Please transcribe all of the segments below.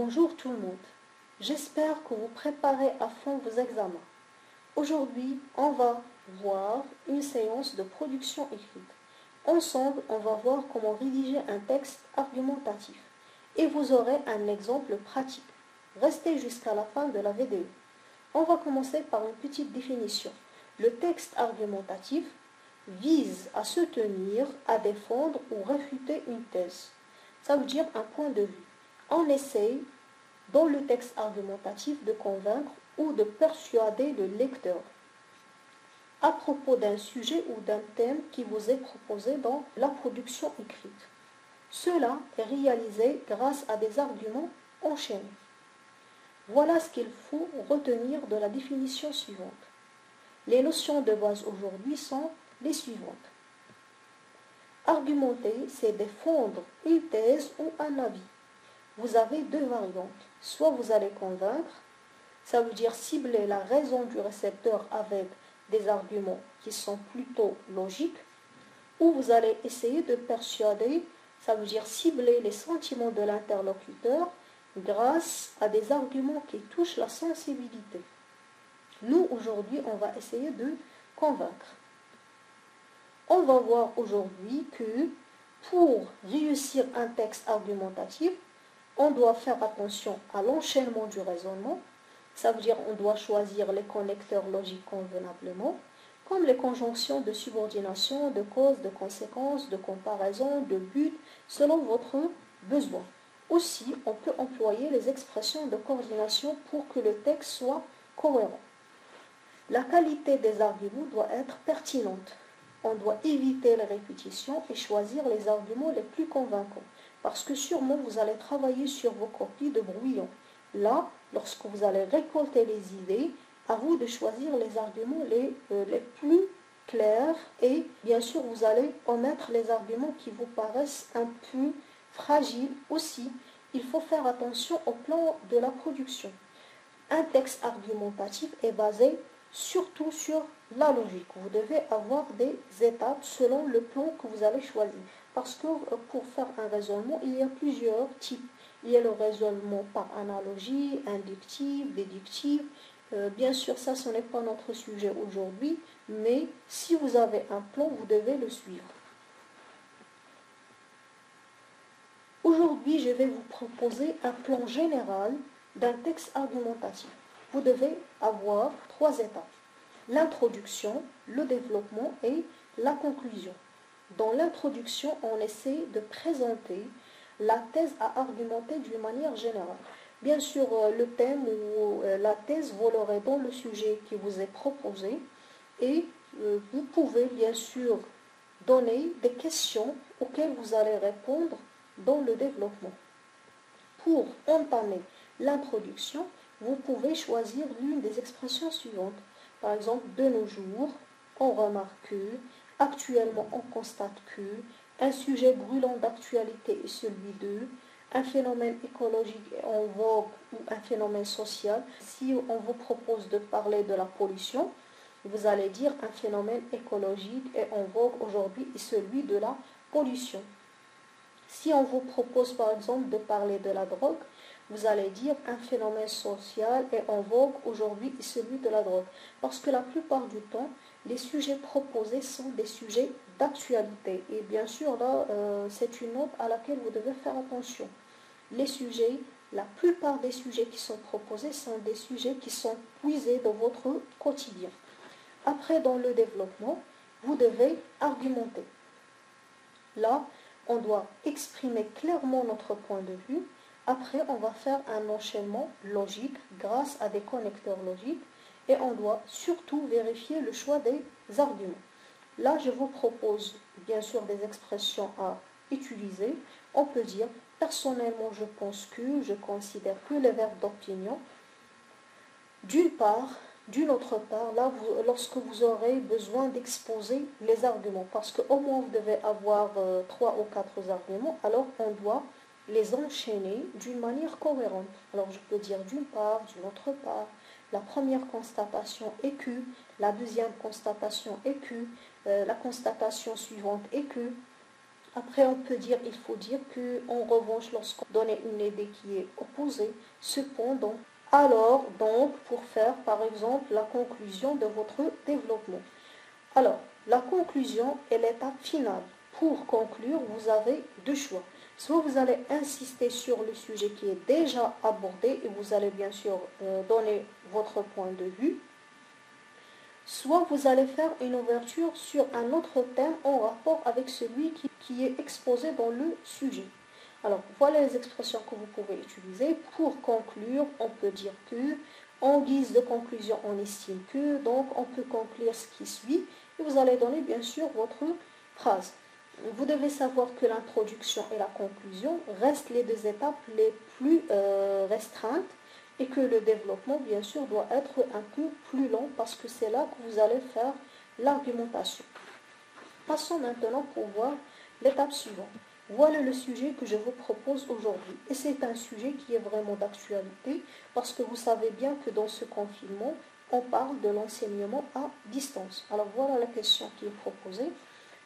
Bonjour tout le monde, j'espère que vous préparez à fond vos examens. Aujourd'hui, on va voir une séance de production écrite. Ensemble, on va voir comment rédiger un texte argumentatif et vous aurez un exemple pratique. Restez jusqu'à la fin de la vidéo. On va commencer par une petite définition. Le texte argumentatif vise à soutenir, à défendre ou réfuter une thèse. Ça veut dire un point de vue. On essaye, dans le texte argumentatif, de convaincre ou de persuader le lecteur à propos d'un sujet ou d'un thème qui vous est proposé dans la production écrite. Cela est réalisé grâce à des arguments enchaînés. Voilà ce qu'il faut retenir de la définition suivante. Les notions de base aujourd'hui sont les suivantes. Argumenter, c'est défendre une thèse ou un avis. Vous avez deux variantes. Soit vous allez convaincre, ça veut dire cibler la raison du récepteur avec des arguments qui sont plutôt logiques, ou vous allez essayer de persuader, ça veut dire cibler les sentiments de l'interlocuteur grâce à des arguments qui touchent la sensibilité. Nous, aujourd'hui, on va essayer de convaincre. On va voir aujourd'hui que pour réussir un texte argumentatif, on doit faire attention à l'enchaînement du raisonnement. Ça veut dire qu'on doit choisir les connecteurs logiques convenablement, comme les conjonctions de subordination, de cause, de conséquence, de comparaison, de but, selon votre besoin. Aussi, on peut employer les expressions de coordination pour que le texte soit cohérent. La qualité des arguments doit être pertinente. On doit éviter les répétitions et choisir les arguments les plus convaincants. Parce que sûrement, vous allez travailler sur vos copies de brouillon. Là, lorsque vous allez récolter les idées, à vous de choisir les arguments les plus clairs et bien sûr, vous allez omettre les arguments qui vous paraissent un peu fragiles aussi. Il faut faire attention au plan de la production. Un texte argumentatif est basé surtout sur la logique. Vous devez avoir des étapes selon le plan que vous allez choisir. Parce que pour faire un raisonnement, il y a plusieurs types. Il y a le raisonnement par analogie, inductif, déductif. Bien sûr, ça, ce n'est pas notre sujet aujourd'hui, mais si vous avez un plan, vous devez le suivre. Aujourd'hui, je vais vous proposer un plan général d'un texte argumentatif. Vous devez avoir 3 étapes. L'introduction, le développement et la conclusion. Dans l'introduction, on essaie de présenter la thèse à argumenter d'une manière générale. Bien sûr, le thème ou la thèse, vous l'aurez dans le sujet qui vous est proposé et vous pouvez bien sûr donner des questions auxquelles vous allez répondre dans le développement. Pour entamer l'introduction, vous pouvez choisir l'une des expressions suivantes. Par exemple, de nos jours, on remarque que, actuellement on constate que, un sujet brûlant d'actualité est celui de, un phénomène écologique est en vogue ou un phénomène social. Si on vous propose de parler de la pollution, vous allez dire un phénomène écologique est en vogue aujourd'hui est celui de la pollution. Si on vous propose par exemple de parler de la drogue, vous allez dire un phénomène social est en vogue aujourd'hui est celui de la drogue. Parce que la plupart du temps, les sujets proposés sont des sujets d'actualité. Et bien sûr, là, c'est une note à laquelle vous devez faire attention. Les sujets, la plupart des sujets qui sont proposés sont des sujets qui sont puisés dans votre quotidien. Après, dans le développement, vous devez argumenter. Là, on doit exprimer clairement notre point de vue. Après, on va faire un enchaînement logique grâce à des connecteurs logiques et on doit surtout vérifier le choix des arguments. Là, je vous propose bien sûr des expressions à utiliser. On peut dire personnellement, je pense que, je considère que les verbes d'opinion. D'une part, d'une autre part, là, lorsque vous aurez besoin d'exposer les arguments, parce qu'au moins vous devez avoir 3 ou 4 arguments, alors on doit les enchaîner d'une manière cohérente. Alors je peux dire d'une part, d'une autre part, la première constatation est que, la deuxième constatation est que, la constatation suivante est que, Après, on peut dire, il faut dire que, en revanche, lorsqu'on donne une idée qui est opposée, cependant, alors, donc, pour faire, par exemple, la conclusion de votre développement. Alors, la conclusion est l'étape finale. Pour conclure, vous avez deux choix. Soit vous allez insister sur le sujet qui est déjà abordé et vous allez bien sûr donner votre point de vue, soit vous allez faire une ouverture sur un autre thème en rapport avec celui qui est exposé dans le sujet. Alors, voilà les expressions que vous pouvez utiliser. Pour conclure, on peut dire que, en guise de conclusion, on estime que, donc on peut conclure ce qui suit, et vous allez donner bien sûr votre phrase. Vous devez savoir que l'introduction et la conclusion restent les deux étapes les plus restreintes, et que le développement, bien sûr, doit être un peu plus long parce que c'est là que vous allez faire l'argumentation. Passons maintenant pour voir l'étape suivante. Voilà le sujet que je vous propose aujourd'hui. Et c'est un sujet qui est vraiment d'actualité parce que vous savez bien que dans ce confinement, on parle de l'enseignement à distance. Alors voilà la question qui est proposée.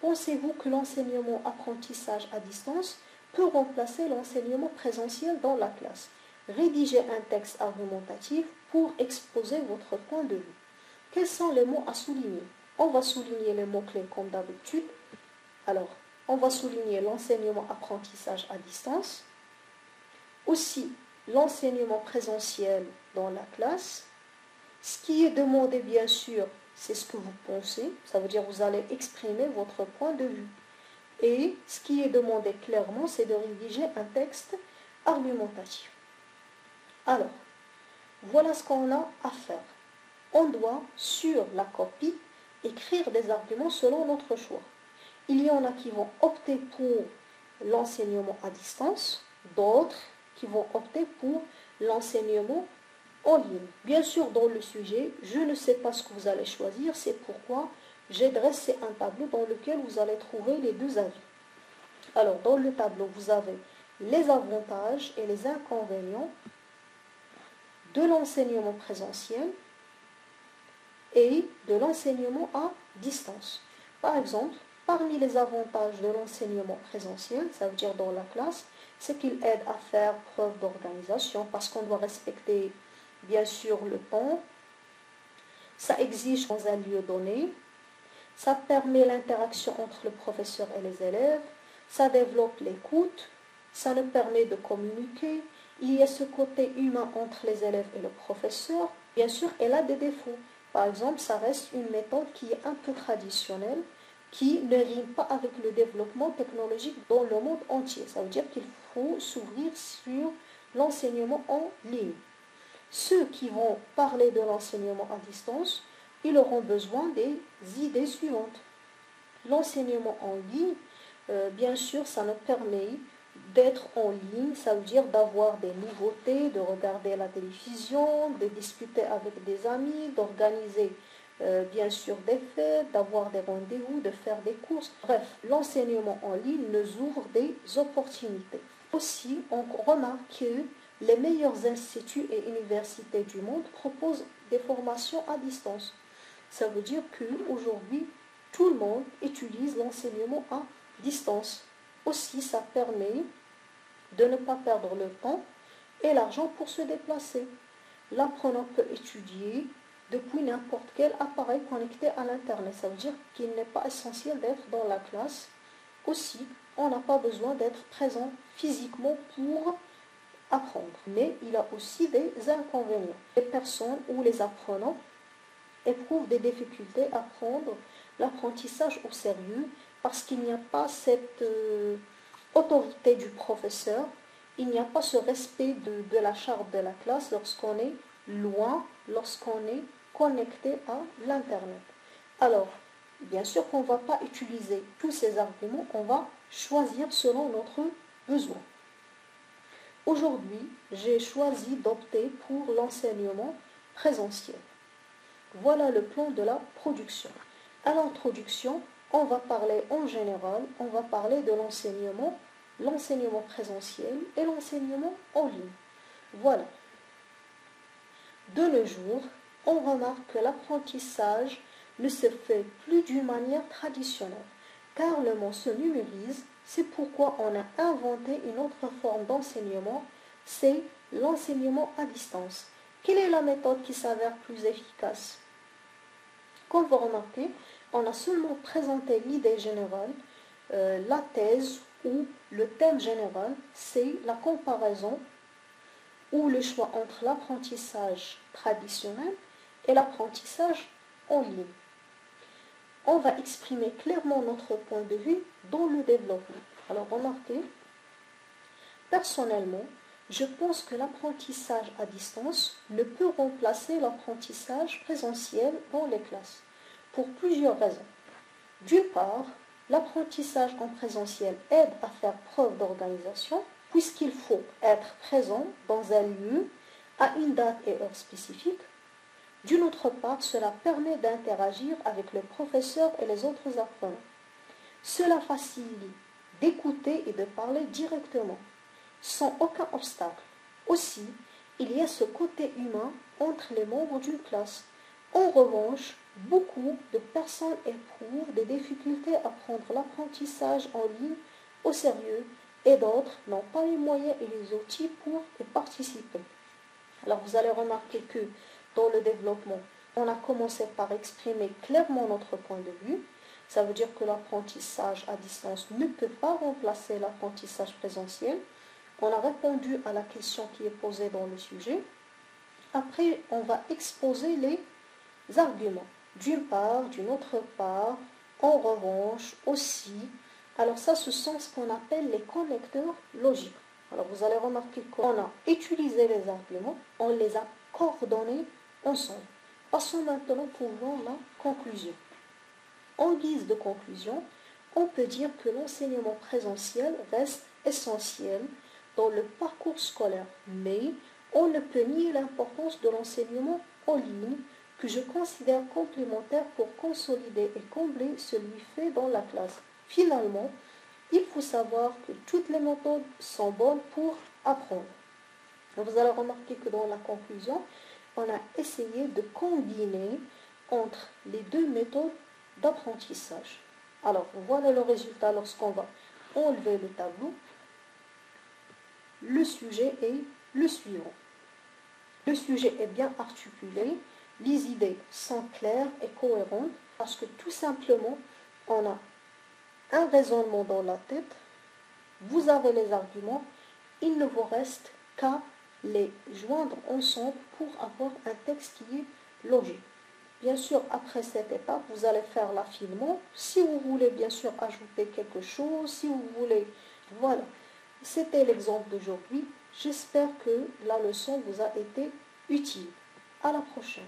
Pensez-vous que l'enseignement-apprentissage à distance peut remplacer l'enseignement présentiel dans la classe? Rédigez un texte argumentatif pour exposer votre point de vue. Quels sont les mots à souligner? On va souligner les mots-clés comme d'habitude. Alors, on va souligner l'enseignement-apprentissage à distance, aussi l'enseignement présentiel dans la classe. Ce qui est demandé, bien sûr, c'est ce que vous pensez, ça veut dire que vous allez exprimer votre point de vue. Et ce qui est demandé clairement, c'est de rédiger un texte argumentatif. Alors, voilà ce qu'on a à faire. On doit, sur la copie, écrire des arguments selon notre choix. Il y en a qui vont opter pour l'enseignement à distance, d'autres qui vont opter pour l'enseignement en ligne. Bien sûr, dans le sujet, je ne sais pas ce que vous allez choisir, c'est pourquoi j'ai dressé un tableau dans lequel vous allez trouver les deux avis. Alors, dans le tableau, vous avez les avantages et les inconvénients de l'enseignement présentiel et de l'enseignement à distance. Par exemple, parmi les avantages de l'enseignement présentiel, ça veut dire dans la classe, c'est qu'il aide à faire preuve d'organisation parce qu'on doit respecter bien sûr le temps, ça exige dans un lieu donné, ça permet l'interaction entre le professeur et les élèves, ça développe l'écoute, ça nous permet de communiquer, il y a ce côté humain entre les élèves et le professeur. Bien sûr, elle a des défauts. Par exemple, ça reste une méthode qui est un peu traditionnelle, qui ne rime pas avec le développement technologique dans le monde entier. Ça veut dire qu'il faut s'ouvrir sur l'enseignement en ligne. Ceux qui vont parler de l'enseignement à distance, ils auront besoin des idées suivantes. L'enseignement en ligne, bien sûr, ça nous permet d'être en ligne, ça veut dire d'avoir des nouveautés, de regarder la télévision, de discuter avec des amis, d'organiser bien sûr des fêtes, d'avoir des rendez-vous, de faire des courses. Bref, l'enseignement en ligne nous ouvre des opportunités. Aussi, on remarque que les meilleurs instituts et universités du monde proposent des formations à distance. Ça veut dire qu'aujourd'hui, tout le monde utilise l'enseignement à distance. Aussi, ça permet de ne pas perdre le temps et l'argent pour se déplacer. L'apprenant peut étudier depuis n'importe quel appareil connecté à l'Internet. Ça veut dire qu'il n'est pas essentiel d'être dans la classe. Aussi, on n'a pas besoin d'être présent physiquement pour apprendre. Mais il y a aussi des inconvénients. Les personnes ou les apprenants éprouvent des difficultés à prendre l'apprentissage au sérieux parce qu'il n'y a pas cette autorité du professeur, il n'y a pas ce respect de la charte de la classe lorsqu'on est loin, lorsqu'on est connecté à l'Internet. Alors, bien sûr qu'on ne va pas utiliser tous ces arguments, on va choisir selon notre besoin. Aujourd'hui, j'ai choisi d'opter pour l'enseignement présentiel. Voilà le plan de la production. À l'introduction, on va parler en général, on va parler de l'enseignement présentiel et l'enseignement en ligne. Voilà. De nos jours, on remarque que l'apprentissage ne se fait plus d'une manière traditionnelle, car le monde se numérise C'est pourquoi on a inventé une autre forme d'enseignement, c'est l'enseignement à distance. Quelle est la méthode qui s'avère plus efficace? Comme vous remarquez, on a seulement présenté l'idée générale, la thèse ou le thème général, c'est la comparaison ou le choix entre l'apprentissage traditionnel et l'apprentissage en ligne. On va exprimer clairement notre point de vue dans le développement. Alors remarquez, personnellement, je pense que l'apprentissage à distance ne peut remplacer l'apprentissage présentiel dans les classes, pour plusieurs raisons. D'une part, l'apprentissage en présentiel aide à faire preuve d'organisation, puisqu'il faut être présent dans un lieu à une date et heure spécifique. D'une autre part, cela permet d'interagir avec le professeur et les autres apprenants. Cela facilite d'écouter et de parler directement, sans aucun obstacle. Aussi, il y a ce côté humain entre les membres d'une classe. En revanche, beaucoup de personnes éprouvent des difficultés à prendre l'apprentissage en ligne au sérieux et d'autres n'ont pas les moyens et les outils pour y participer. Alors vous allez remarquer que dans le développement, on a commencé par exprimer clairement notre point de vue. Ça veut dire que l'apprentissage à distance ne peut pas remplacer l'apprentissage présentiel. On a répondu à la question qui est posée dans le sujet. Après, on va exposer les arguments. D'une part, d'une autre part, en revanche, aussi. Alors ça, ce sont ce qu'on appelle les connecteurs logiques. Alors vous allez remarquer qu'on a utilisé les arguments, on les a coordonnés ensemble. Passons maintenant pour voir la conclusion. En guise de conclusion, on peut dire que l'enseignement présentiel reste essentiel dans le parcours scolaire, mais on ne peut nier l'importance de l'enseignement en ligne que je considère complémentaire pour consolider et combler celui fait dans la classe. Finalement, il faut savoir que toutes les méthodes sont bonnes pour apprendre. Vous allez remarquer que dans la conclusion, on a essayé de combiner entre les deux méthodes d'apprentissage. Alors, voilà le résultat lorsqu'on va enlever le tableau. Le sujet est le suivant. Le sujet est bien articulé, les idées sont claires et cohérentes parce que tout simplement, on a un raisonnement dans la tête, vous avez les arguments, il ne vous reste qu'à les joindre ensemble pour avoir un texte qui est logique. Bien sûr, après cette étape, vous allez faire l'affinement. Si vous voulez bien sûr ajouter quelque chose, si vous voulez, voilà. C'était l'exemple d'aujourd'hui. J'espère que la leçon vous a été utile. À la prochaine.